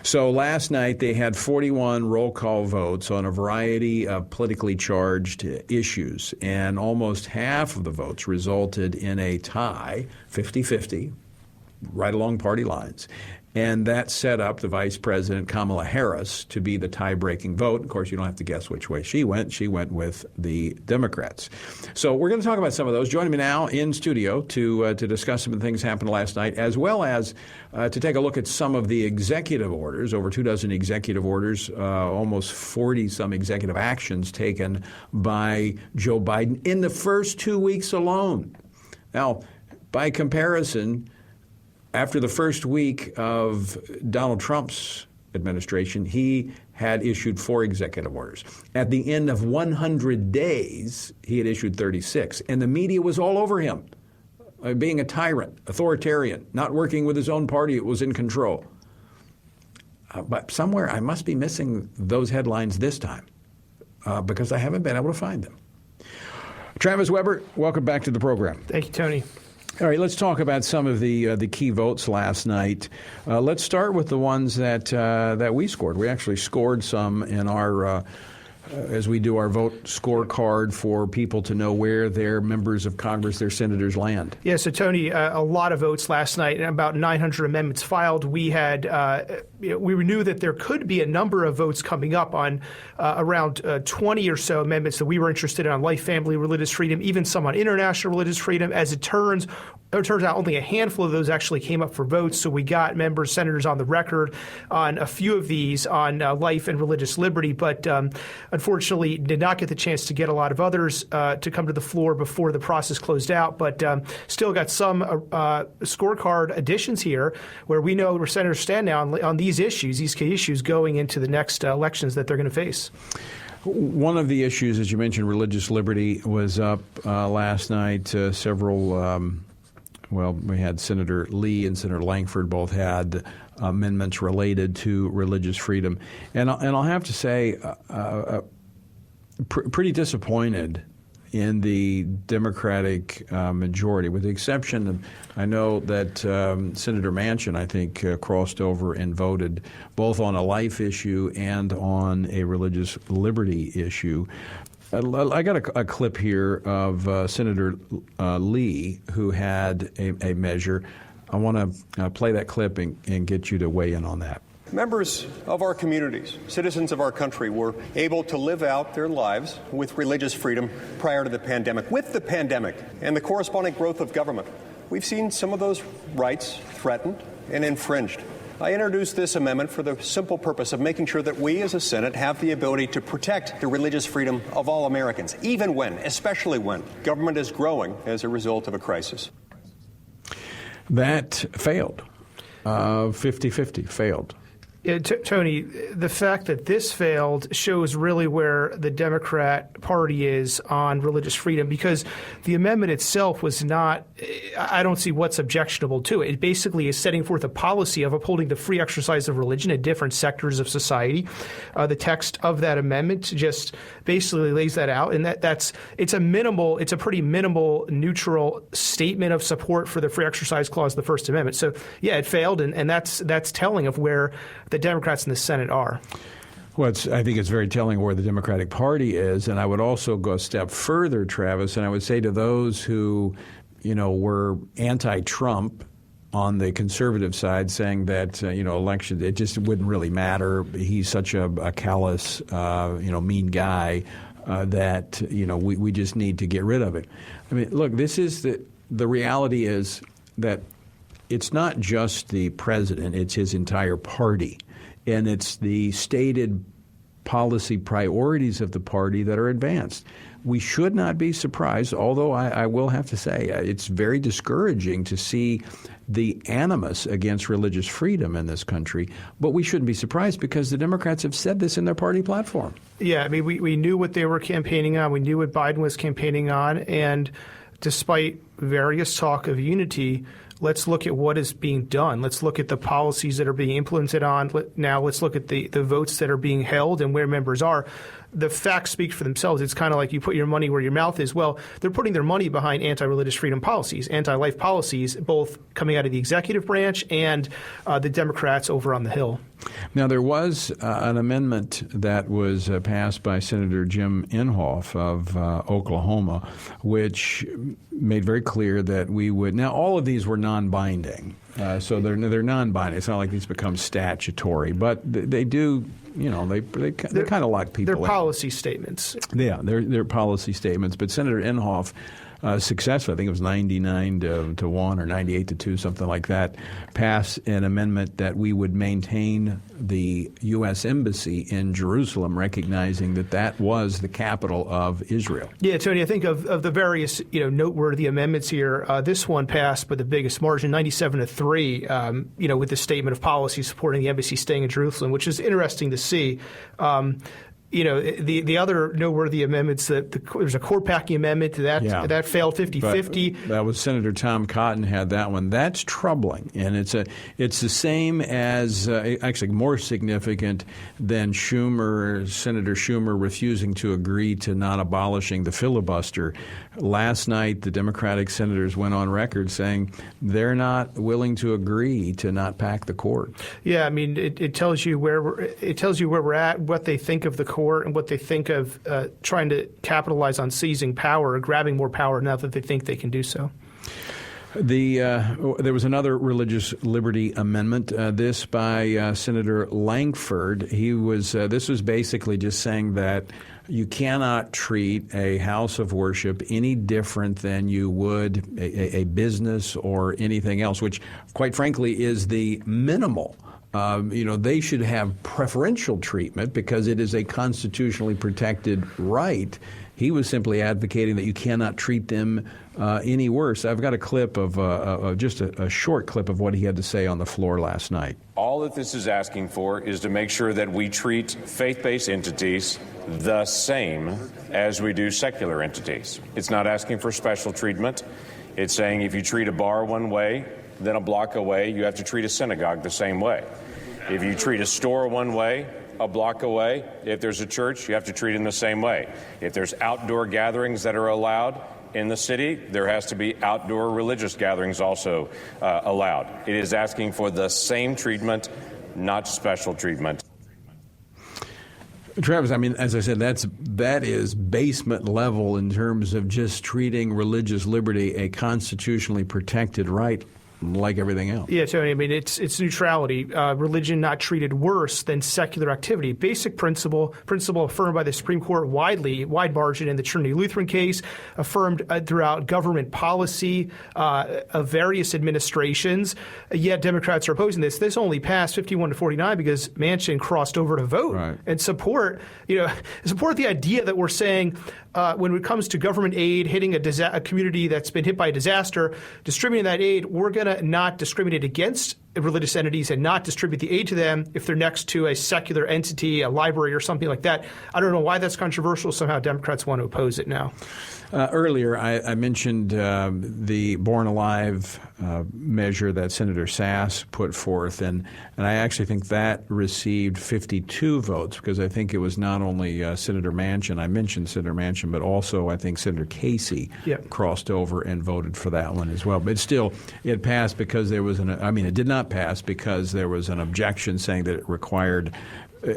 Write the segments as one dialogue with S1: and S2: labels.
S1: So last night they had 41 roll call votes on a variety of politically charged issues, and almost half of the votes resulted in a tie, 50-50, right along party lines. And that set up the Vice President, Kamala Harris, to be the tie-breaking vote. Of course, you don't have to guess which way she went. She went with the Democrats. So we're going to talk about some of those. Joining me now in studio to discuss some of the things that happened last night, as well as to take a look at some of the executive orders, over 24 executive orders, almost 40-some executive actions taken by Joe Biden in the first 2 weeks alone. Now, by comparison, after the first week of Donald Trump's administration, he had issued 4 executive orders. At the end of 100 days, he had issued 36. And the media was all over him, being a tyrant, authoritarian, not working with his own party. It was in control. But somewhere I must be missing those headlines this time because I haven't been able to find them. Travis Weber, welcome back to the program.
S2: Thank you, Tony.
S1: All right, let's talk about some of the key votes last night. Let's start with the ones that we scored. We actually scored some in our as we do our vote scorecard for people to know where their members of Congress, their senators land.
S2: Yeah, so Tony, a lot of votes last night, and about 900 amendments filed. We had we knew that there could be a number of votes coming up on around 20 or so amendments that we were interested in on life, family, religious freedom, even some on international religious freedom. As it turns out, only a handful of those actually came up for votes. So we got members, senators on the record on a few of these on life and religious liberty, but unfortunately did not get the chance to get a lot of others to come to the floor before the process closed out. But still got some scorecard additions here where we know where senators stand now on these issues, these key issues going into the next elections that they're going to face.
S1: One of the issues, as you mentioned, religious liberty, was up last night. Several we had Senator Lee and Senator Langford both had amendments related to religious freedom. And I'll have to say, pretty disappointed in the Democratic majority, with the exception of, I know that Senator Manchin, I think, crossed over and voted both on a life issue and on a religious liberty issue. I got a clip here of Senator Lee, who had a measure. I want to play that clip and get you to weigh in on that.
S3: Members of our communities, citizens of our country, were able to live out their lives with religious freedom prior to the pandemic. With the pandemic and the corresponding growth of government, we've seen some of those rights threatened and infringed. I introduced this amendment for the simple purpose of making sure that we as a Senate have the ability to protect the religious freedom of all Americans, even when, especially when, government is growing as a result of a crisis.
S1: That failed. 50-50 failed.
S2: Tony, the fact that this failed shows really where the Democrat Party is on religious freedom, because the amendment itself was not – I don't see what's objectionable to it. It basically is setting forth a policy of upholding the free exercise of religion in different sectors of society. The text of that amendment just basically lays that out, and it's a pretty minimal, neutral statement of support for the free exercise clause of the First Amendment. So, yeah, it failed, and that's telling of where the Democrats in the Senate are.
S1: Well, I think it's very telling where the Democratic Party is, and I would also go a step further, Travis, and I would say to those who, were anti-Trump on the conservative side, saying that election, it just wouldn't really matter. He's such a callous, mean guy that we just need to get rid of it. I mean, look, this is the reality is that it's not just the president; it's his entire party. And it's the stated policy priorities of the party that are advanced. We should not be surprised, although I will have to say it's very discouraging to see the animus against religious freedom in this country. But we shouldn't be surprised because the Democrats have said this in their party platform.
S2: Yeah, I mean, we knew what they were campaigning on. We knew what Biden was campaigning on. And despite various talk of unity, let's look at what is being done. Let's look at the policies that are being implemented on. Now let's look at the votes that are being held and where members are. The facts speak for themselves. It's kind of like you put your money where your mouth is. Well, they're putting their money behind anti-religious freedom policies, anti-life policies, both coming out of the executive branch and the Democrats over on the Hill.
S1: Now, there was an amendment that was passed by Senator Jim Inhofe of Oklahoma, which made very clear that we would – now, all of these were non-binding. So they're non-binding. It's not like these become statutory. But they do – they kind of lock people in.
S2: They're policy statements.
S1: Yeah, they're policy statements. But Senator Inhofe successfully, I think it was 99 to 1 or 98 to 2, something like that, passed an amendment that we would maintain the U.S. Embassy in Jerusalem, recognizing that that was the capital of Israel.
S2: Yeah, Tony, I think of the various noteworthy amendments here, this one passed by the biggest margin, 97 to 3, with the statement of policy supporting the embassy staying in Jerusalem, which is interesting to see. The other noteworthy amendments, there's a court packing amendment that failed 50-50.
S1: That was Senator Tom Cotton had that one. That's troubling, and it's the same as actually more significant than Senator Schumer refusing to agree to not abolishing the filibuster. Last night, the Democratic senators went on record saying they're not willing to agree to not pack the court. Yeah, I mean, it tells you where we're at, what they think of the court, and what they think of trying to capitalize on seizing power or grabbing more power now that they think they can do so. There was another religious liberty amendment, this by Senator Langford. This was basically just saying that you cannot treat a house of worship any different than you would a business or anything else, which, quite frankly, is the minimal. They should have preferential treatment because it is a constitutionally protected right. He was simply advocating that you cannot treat them any worse. I've got a clip of just a short clip of what he had to say on the floor last night.
S4: All that this is asking for is to make sure that we treat faith-based entities the same as we do secular entities. It's not asking for special treatment. It's saying if you treat a bar one way, then a block away, you have to treat a synagogue the same way. If you treat a store one way, a block away, if there's a church, you have to treat it in the same way. If there's outdoor gatherings that are allowed in the city, there has to be outdoor religious gatherings also allowed. It is asking for the same treatment, not special treatment.
S1: Travis, I mean, as I said, that is basement level in terms of just treating religious liberty a constitutionally protected right, like everything else. Yeah, Tony, I mean, it's neutrality. Religion not treated worse than secular activity. Basic principle affirmed by the Supreme Court wide margin in the Trinity Lutheran case, affirmed throughout government policy of various administrations. Yet Democrats are opposing this. This only passed 51 to 49 because Manchin crossed over to vote and support the idea that we're saying when it comes to government aid hitting a community that's been hit by a disaster, distributing that aid, we're going to not discriminate against religious entities and not distribute the aid to them if they're next to a secular entity, a library or something like that. I don't know why that's controversial. Somehow Democrats want to oppose it now. Earlier, I mentioned the Born Alive measure that Senator Sass put forth, and I actually think that received 52 votes because I think it was not only Senator Manchin, I mentioned Senator Manchin, but also I think Senator Casey crossed over and voted for that one as well. But still, it passed because there was it did not pass because there was an objection saying that it required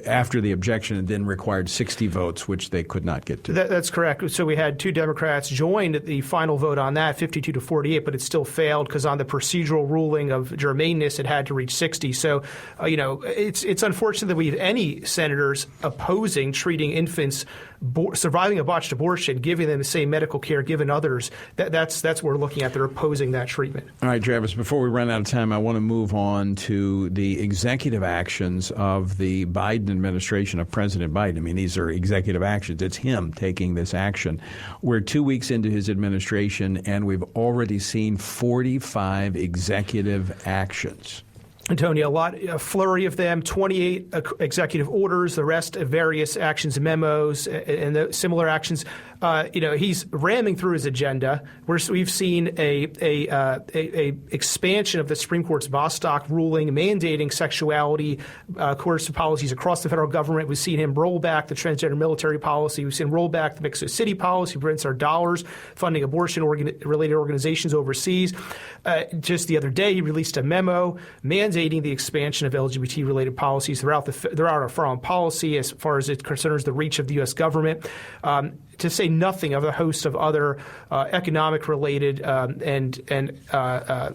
S1: after the objection, it then required 60 votes, which they could not get to. That's correct. So we had two Democrats join the final vote on that, 52 to 48, but it still failed because on the procedural ruling of germaneness, it had to reach 60. So, it's unfortunate that we have any senators opposing treating infants surviving a botched abortion, giving them the same medical care given others. That's what we're looking at. They're opposing that treatment. All right, Travis, before we run out of time, I want to move on to the executive actions of the Biden administration of President Biden. I mean, these are executive actions. It's him taking this action. We're 2 weeks into his administration, and we've already seen 45 executive actions. Tony, a flurry of them, 28 executive orders, the rest of various actions and memos and the similar actions. He's ramming through his agenda. We've seen a expansion of the Supreme Court's Bostock ruling mandating sexuality coercive policies across the federal government. We've seen him roll back the transgender military policy. We've seen him roll back the Mexico City policy, prevents our dollars funding abortion-related organizations overseas. Just the other day, he released a memo mandating
S2: validating the expansion of LGBT-related policies throughout our foreign policy as far as it concerns the reach of the U.S. government, to say nothing of a host of other economic-related and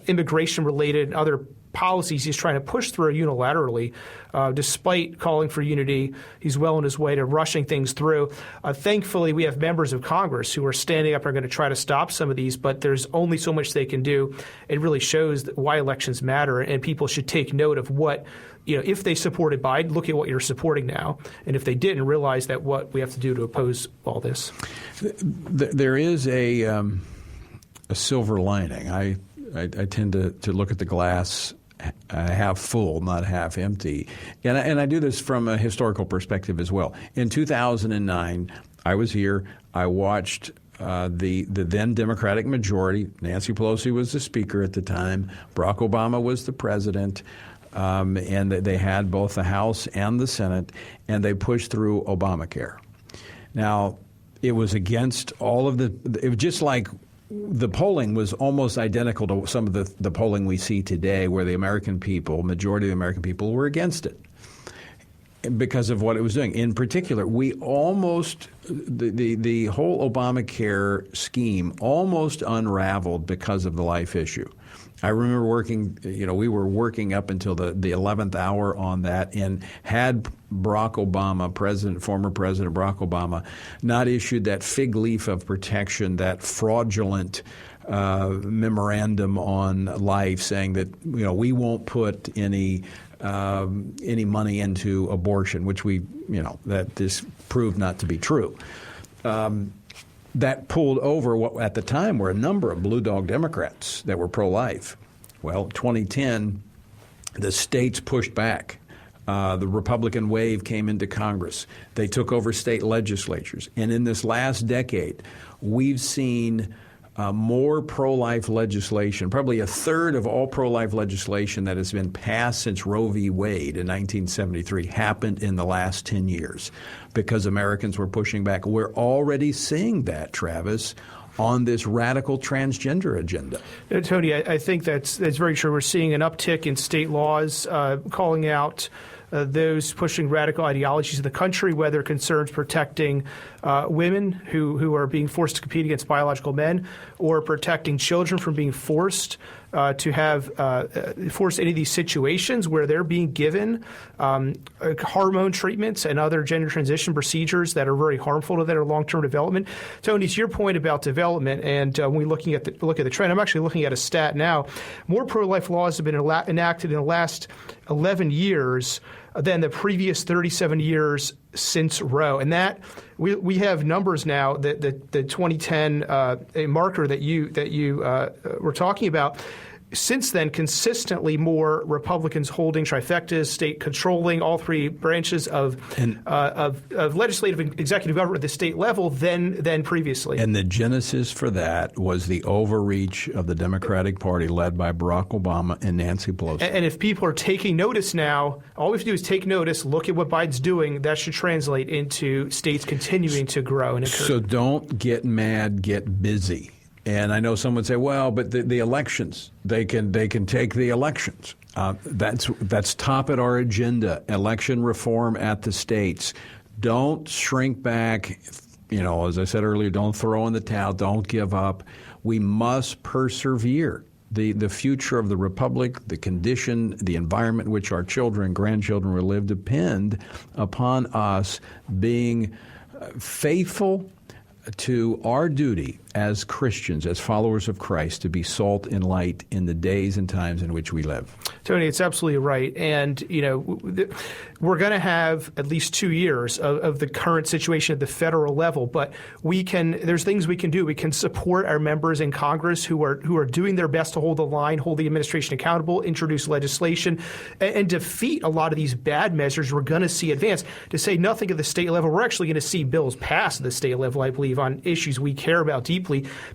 S2: immigration-related and other policies he's trying to push through unilaterally. Despite calling for unity, he's well on his way to rushing things through. Thankfully, we have members of Congress who are standing up and are going to try to stop some of these, but there's only so much they can do. It really shows why elections matter, and people should take note of what, if they supported Biden, look at what you're supporting now. And if they didn't, realize that what we have to do to oppose all this.
S1: There is a silver lining. I tend to look at the glass half full, not half empty. And I do this from a historical perspective as well. In 2009, I was here. I watched the then Democratic majority. Nancy Pelosi was the speaker at the time. Barack Obama was the president. And they had both the House and the Senate, and they pushed through Obamacare. Now, it was against all of it was just like the polling was almost identical to some of the polling we see today, where the American people, majority of the American people, were against it because of what it was doing. In particular, we almost the whole Obamacare scheme almost unraveled because of the life issue. I remember working, we were working up until the 11th hour on that, and had Barack Obama, former President Barack Obama, not issued that fig leaf of protection, that fraudulent memorandum on life saying that, we won't put any money into abortion, which that this proved not to be true. That pulled over what at the time were a number of blue dog Democrats that were pro-life. Well, 2010, the states pushed back. The Republican wave came into Congress. They took over state legislatures. And in this last decade, we've seen more pro-life legislation, probably a third of all pro-life legislation that has been passed since Roe v. Wade in 1973 happened in the last 10 years because Americans were pushing back. We're already seeing that, Travis, on this radical transgender agenda.
S2: Tony, I think that's very true. We're seeing an uptick in state laws calling out those pushing radical ideologies in the country, whether it concerns protecting women who are being forced to compete against biological men, or protecting children from being forced to have forced any of these situations where they're being given hormone treatments and other gender transition procedures that are very harmful to their long-term development. Tony, to your point about development, and when we look at the trend, I'm actually looking at a stat now. More pro-life laws have been enacted in the last 11 years than the previous 37 years since Roe. And that we have numbers now that the 2010 a marker that you were talking about. Since then, consistently more Republicans holding trifectas, state controlling all three branches of legislative and executive government at the state level than previously.
S1: And the genesis for that was the overreach of the Democratic Party led by Barack Obama and Nancy Pelosi.
S2: And if people are taking notice now, all we have to do is take notice, look at what Biden's doing. That should translate into states continuing to grow. And
S1: so don't get mad, get busy. And I know some would say, well, but the elections, they can take the elections. That's top at our agenda, election reform at the states. Don't shrink back. As I said earlier, don't throw in the towel. Don't give up. We must persevere. The future of the republic, the condition, the environment in which our children and grandchildren will live depend upon us being faithful to our duty as Christians, as followers of Christ, to be salt and light in the days and times in which we live.
S2: Tony, it's absolutely right. And, we're going to have at least 2 years of the current situation at the federal level, but there's things we can do. We can support our members in Congress who are doing their best to hold the line, hold the administration accountable, introduce legislation, and defeat a lot of these bad measures we're going to see advance. To say nothing at the state level, we're actually going to see bills passed at the state level, I believe, on issues we care about deeply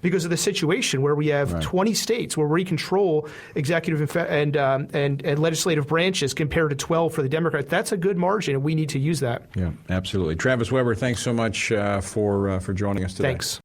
S2: because of the situation where we have 20 states where we control executive and legislative branches compared to 12 for the Democrats. That's a good margin, and we need to use that.
S1: Yeah, absolutely. Travis Weber, thanks so much for joining us today.
S2: Thanks.